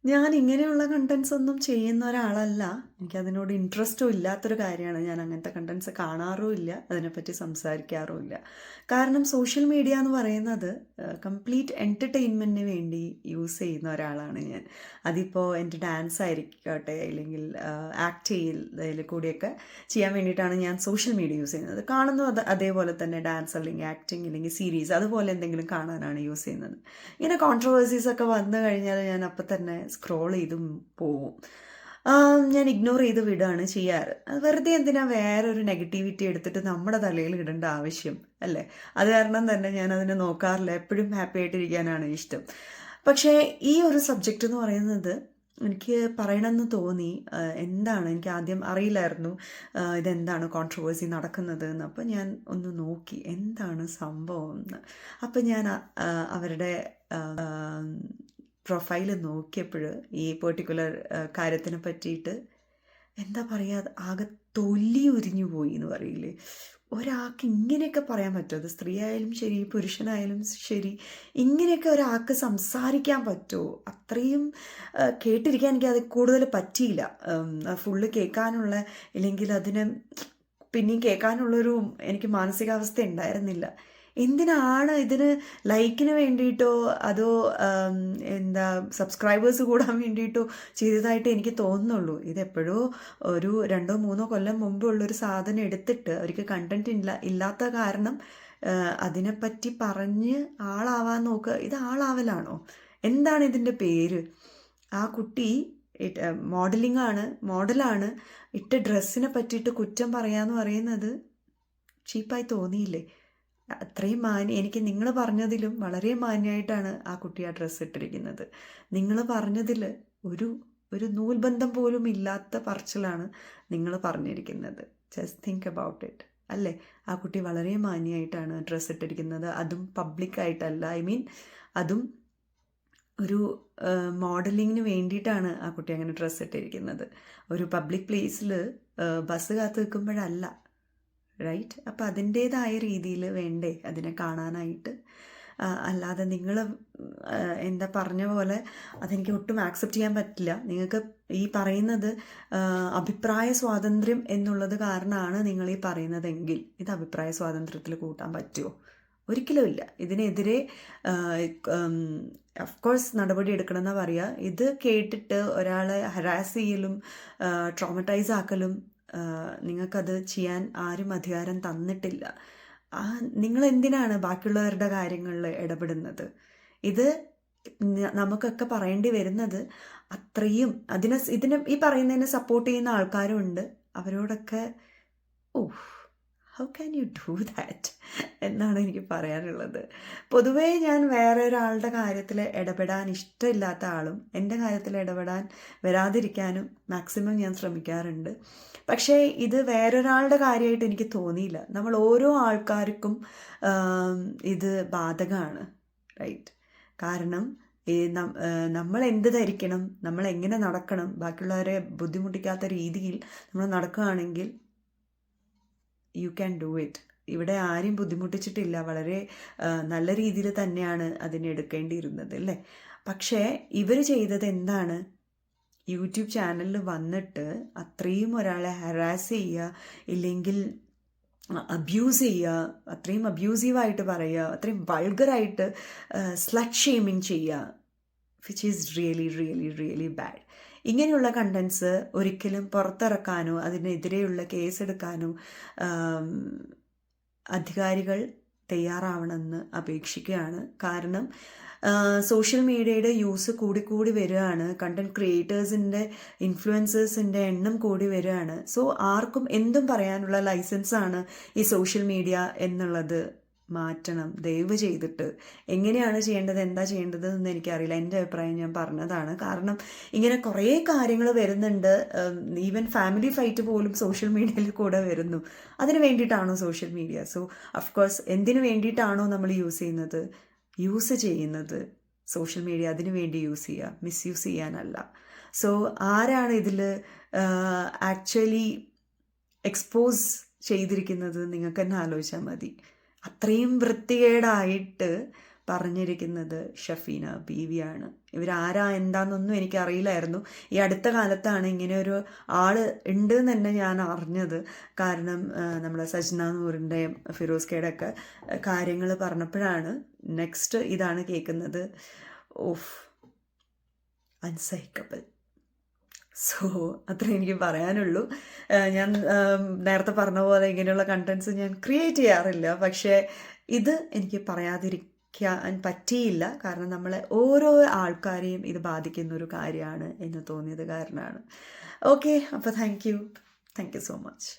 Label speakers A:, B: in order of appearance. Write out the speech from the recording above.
A: ഞാൻ ഇങ്ങനെയുള്ള കണ്ടൻസ് ഒന്നും ചെയ്യുന്ന ഒരാളല്ല. എനിക്കതിനോട് ഇൻട്രസ്റ്റും ഇല്ലാത്തൊരു കാര്യമാണ്. ഞാൻ അങ്ങനത്തെ കണ്ടൻസ് കാണാറുമില്ല. അതിനെപ്പറ്റി സംസാരിക്കാറുമില്ല. കാരണം സോഷ്യൽ മീഡിയ എന്ന് പറയുന്നത് കംപ്ലീറ്റ് എൻ്റർടൈൻമെൻറ്റിന് വേണ്ടി യൂസ് ചെയ്യുന്ന ഒരാളാണ് ഞാൻ. അതിപ്പോൾ എൻ്റെ ഡാൻസ് ആയിരിക്കട്ടെ, അല്ലെങ്കിൽ ആക്ട് ചെയ്യൽ കൂടിയൊക്കെ ചെയ്യാൻ വേണ്ടിയിട്ടാണ് ഞാൻ സോഷ്യൽ മീഡിയ യൂസ് ചെയ്യുന്നത്. കാണുന്നത് അതേപോലെ തന്നെ ഡാൻസ് അല്ലെങ്കിൽ ആക്ടിങ് അല്ലെങ്കിൽ സീരീസ് അതുപോലെ എന്തെങ്കിലും കാണാനാണ് യൂസ് ചെയ്യുന്നത്. ഇങ്ങനെ കോൺട്രവേഴ്സീസ് ഒക്കെ വന്നു കഴിഞ്ഞാൽ ഞാൻ അപ്പം തന്നെ സ്ക്രോൾ ചെയ്തും പോവും. ഞാൻ ഇഗ്നോർ ചെയ്ത് വിടുകയാണ് ചെയ്യാറ്. അത് വെറുതെ എന്തിനാ വേറൊരു നെഗറ്റിവിറ്റി എടുത്തിട്ട് നമ്മുടെ തലയിൽ ഇടേണ്ട ആവശ്യം അല്ലേ? അത് കാരണം തന്നെ ഞാൻ അതിനെ നോക്കാറില്ല. എപ്പോഴും ഹാപ്പി ആയിട്ടിരിക്കാനാണ് ഇഷ്ടം. പക്ഷേ ഈ ഒരു സബ്ജക്റ്റ് എന്ന് പറയുന്നത് എനിക്ക് പറയണമെന്ന് തോന്നി. എന്താണ് എനിക്ക് ആദ്യം അറിയില്ലായിരുന്നു ഇതെന്താണ് കോൺട്രവേഴ്സി നടക്കുന്നത് എന്ന്. അപ്പം ഞാൻ ഒന്ന് നോക്കി എന്താണ് സംഭവം എന്ന്. അപ്പം ഞാൻ അവരുടെ പ്രൊഫൈൽ നോക്കിയപ്പോൾ ഈ പെർട്ടിക്കുലർ കാര്യത്തിനെ പറ്റിയിട്ട് എന്താ പറയുക, ആകെ തൊലി ഉരിഞ്ഞു പോയി എന്ന് പറയില്ലേ. ഒരാൾക്ക് ഇങ്ങനെയൊക്കെ പറയാൻ പറ്റുമോ? അത് സ്ത്രീ ആയാലും ശരി, പുരുഷനായാലും ശരി, ഇങ്ങനെയൊക്കെ ഒരാൾക്ക് സംസാരിക്കാൻ പറ്റുമോ? അത്രയും കേട്ടിരിക്കാൻ എനിക്ക് അത് കൂടുതൽ പറ്റിയില്ല. ഫുള്ള് കേൾക്കാനുള്ള, ഇല്ലെങ്കിൽ അതിന് പിന്നെയും കേൾക്കാനുള്ളൊരു എനിക്ക് മാനസികാവസ്ഥ ഉണ്ടായിരുന്നില്ല. എന്തിനാണ് ഇതിന് ലൈക്കിന് വേണ്ടിയിട്ടോ അതോ എന്താ സബ്സ്ക്രൈബേഴ്സ് കൂടാൻ വേണ്ടിയിട്ടോ ചെയ്തതായിട്ട് എനിക്ക് തോന്നുന്നുള്ളൂ. ഇതെപ്പോഴോ ഒരു 2-3 കൊല്ലം മുമ്പുള്ളൊരു സാധനം എടുത്തിട്ട് അവർക്ക് കണ്ടൻറ് ഇല്ലാത്ത കാരണം അതിനെപ്പറ്റി പറഞ്ഞ് ആളാവാൻ നോക്കുക. ഇത് ആളാവലാണോ? എന്താണ് ഇതിൻ്റെ പേര്? ആ കുട്ടി മോഡലാണ്. ഇട്ട ഡ്രസ്സിനെ പറ്റിയിട്ട് കുറ്റം പറയാന്ന് പറയുന്നത് ചീപ്പായി തോന്നിയില്ലേ? അത്രയും എനിക്ക് നിങ്ങൾ പറഞ്ഞതിലും വളരെ മാന്യമായിട്ടാണ് ആ കുട്ടി ആ ഡ്രസ്സ് ഇട്ടിരിക്കുന്നത്. നിങ്ങൾ പറഞ്ഞതിൽ ഒരു ഒരു നൂൽബന്ധം പോലും ഇല്ലാത്ത പറച്ചിലാണ് നിങ്ങൾ പറഞ്ഞിരിക്കുന്നത്. ജസ്റ്റ് തിങ്ക് അബൌട്ട് ഇറ്റ് അല്ലേ? ആ കുട്ടി വളരെ മാന്യമായിട്ടാണ് ഡ്രസ്സ് ഇട്ടിരിക്കുന്നത്. അതും പബ്ലിക്കായിട്ടല്ല. അതും ഒരു മോഡലിങ്ങിന് വേണ്ടിയിട്ടാണ് ആ കുട്ടി അങ്ങനെ ഡ്രസ്സ് ഇട്ടിരിക്കുന്നത്. ഒരു പബ്ലിക് പ്ലേസിൽ ബസ് കാത്ത് നിൽക്കുമ്പോഴല്ല. റൈറ്റ്? അപ്പോൾ അതിൻ്റേതായ രീതിയിൽ വേണ്ടേ അതിനെ കാണാനായിട്ട്? അല്ലാതെ നിങ്ങൾ എന്താ പറഞ്ഞ പോലെ അതെനിക്ക് ഒട്ടും ആക്സെപ്റ്റ് ചെയ്യാൻ പറ്റില്ല. നിങ്ങൾക്ക് ഈ പറയുന്നത് അഭിപ്രായ സ്വാതന്ത്ര്യം എന്നുള്ളത് കാരണമാണ് നിങ്ങൾ ഈ പറയുന്നതെങ്കിൽ ഇത് അഭിപ്രായ സ്വാതന്ത്ര്യത്തിൽ കൂട്ടാൻ പറ്റുമോ? ഒരിക്കലുമില്ല. ഇതിനെതിരെ അഫ്കോഴ്സ് നടപടി എടുക്കണമെന്നാണ് പറയുക. ഇത് കേട്ടിട്ട് ഒരാളെ ഹരാസ് ചെയ്യലും ട്രോമറ്റൈസ് ആക്കലും നിങ്ങൾക്കത് ചെയ്യാൻ ആരും അധികാരം തന്നിട്ടില്ല. നിങ്ങൾ എന്തിനാണ് ബാക്കിയുള്ളവരുടെ കാര്യങ്ങളിൽ ഇടപെടുന്നത്? ഇത് നമുക്കൊക്കെ പറയേണ്ടി വരുന്നത് അത്രയും ഇതിനെ ഈ പറയുന്നതിനെ സപ്പോർട്ട് ചെയ്യുന്ന ആൾക്കാരും ഉണ്ട്. അവരോടൊക്കെ how can you do that എന്നാണ് എനിക്ക് പറയാനുള്ളത്. പൊതുവേ ഞാൻ വേറെ ഒരാളുടെ കാര്യത്തിൽ ഇടപെടാൻ ഇഷ്ടമില്ലാത്ത ആളും എൻ്റെ കാര്യത്തിൽ ഇടപെടാൻ വരാതിരിക്കാനും മാക്സിമം ഞാൻ ശ്രമിക്കാറുണ്ട്. പക്ഷേ ഇത് വേറൊരാളുടെ കാര്യമായിട്ട് എനിക്ക് തോന്നിയില്ല. നമ്മൾ ഓരോ ആൾക്കാർക്കും ഇത് ബാധകമാണ്. റൈറ്റ്? കാരണം നമ്മൾ എന്ത് ധരിക്കണം, നമ്മൾ എങ്ങനെ നടക്കണം, ബാക്കിയുള്ളവരെ ബുദ്ധിമുട്ടിക്കാത്ത രീതിയിൽ നമ്മൾ നടക്കുകയാണെങ്കിൽ യു ക്യാൻ ഡു ഇറ്റ്. ഇവിടെ ആരും ബുദ്ധിമുട്ടിച്ചിട്ടില്ല. വളരെ നല്ല രീതിയിൽ തന്നെയാണ് അതിനെ എടുക്കേണ്ടിയിരുന്നത് അല്ലേ? പക്ഷേ ഇവർ ചെയ്തത് എന്താണ്? യൂട്യൂബ് ചാനലിൽ വന്നിട്ട് അത്രയും ഒരാളെ ഹരാസ് ചെയ്യുക, ഇല്ലെങ്കിൽ അബ്യൂസ് ചെയ്യുക, അത്രയും അബ്യൂസീവായിട്ട് പറയുക, അത്രയും വൾഗറായിട്ട് സ്ലട്ട് ഷെയ്മിങ് ചെയ്യുക, which is really really really bad. ഇങ്ങനെയുള്ള കണ്ടൻസ് ഒരിക്കലും പുറത്തിറക്കാനോ അതിനെതിരെയുള്ള കേസെടുക്കാനോ അധികാരികൾ തയ്യാറാവണമെന്ന് അപേക്ഷിക്കുകയാണ്. കാരണം സോഷ്യൽ മീഡിയയുടെ യൂസ് കൂടി വരികയാണ്. കണ്ടൻറ് ക്രിയേറ്റേഴ്സിൻ്റെ ഇൻഫ്ലുവൻസേഴ്സിൻ്റെ എണ്ണം കൂടി വരികയാണ്. സോ ആർക്കും എന്തും പറയാനുള്ള ലൈസൻസാണ് ഈ സോഷ്യൽ മീഡിയ എന്നുള്ളത് മാറ്റണം ദയവ് ചെയ്തിട്ട്. എങ്ങനെയാണ് ചെയ്യേണ്ടത്, എന്താ ചെയ്യേണ്ടത് എന്ന് എനിക്കറിയില്ല. എൻ്റെ അഭിപ്രായം ഞാൻ പറഞ്ഞതാണ്. കാരണം ഇങ്ങനെ കുറേ കാര്യങ്ങൾ വരുന്നുണ്ട്. ഈവൻ ഫാമിലി ഫൈറ്റ് പോലും സോഷ്യൽ മീഡിയയിൽ കൂടെ വരുന്നു. അതിന് വേണ്ടിയിട്ടാണോ സോഷ്യൽ മീഡിയ? സോ അഫ്കോഴ്സ് എന്തിനു വേണ്ടിയിട്ടാണോ നമ്മൾ യൂസ് ചെയ്യുന്നത് സോഷ്യൽ മീഡിയ അതിനു വേണ്ടി യൂസ് ചെയ്യുക, മിസ്യൂസ് ചെയ്യാനല്ല. സോ ആരാണ് ഇതിൽ ആക്ച്വലി എക്സ്പോസ് ചെയ്തിരിക്കുന്നത് നിങ്ങൾക്ക് തന്നെ ആലോചിച്ചാൽ മതി. അത്രയും വൃത്തികേടായിട്ട് പറഞ്ഞിരിക്കുന്നത് ഷഫീന ബീവിയാണ്. ഇവരാരാ എന്താണെന്നൊന്നും എനിക്കറിയില്ലായിരുന്നു. ഈ അടുത്ത കാലത്താണ് ഇങ്ങനെ ഒരു ആൾ ഉണ്ട് എന്ന് തന്നെ ഞാൻ അറിഞ്ഞത്. കാരണം നമ്മുടെ സജ്ന നൂറിൻ്റെയും ഫിറോസ് കെയുടെ ഒക്കെ കാര്യങ്ങൾ പറഞ്ഞപ്പോഴാണ് നെക്സ്റ്റ് ഇതാണ് കേൾക്കുന്നത്. ഓഫ്, അൺസൈക്കബിൾ. സോ അത്രേ എനിക്ക് പറയാനുള്ളൂ. ഞാൻ നേരത്തെ പറഞ്ഞ പോലെ ഇങ്ങനെയുള്ള കണ്ടൻസ് ഞാൻ ക്രിയേറ്റ് ചെയ്യാറില്ല. പക്ഷേ ഇത് എനിക്ക് പറയാതിരിക്കാൻ പറ്റിയില്ല. കാരണം നമ്മളെ ഓരോ ആൾക്കാരെയും ഇത് ബാധിക്കുന്ന ഒരു കാര്യമാണ് എന്ന് തോന്നിയത് കാരണമാണ്. ഓക്കെ, അപ്പോൾ താങ്ക് യു സോ മച്ച്.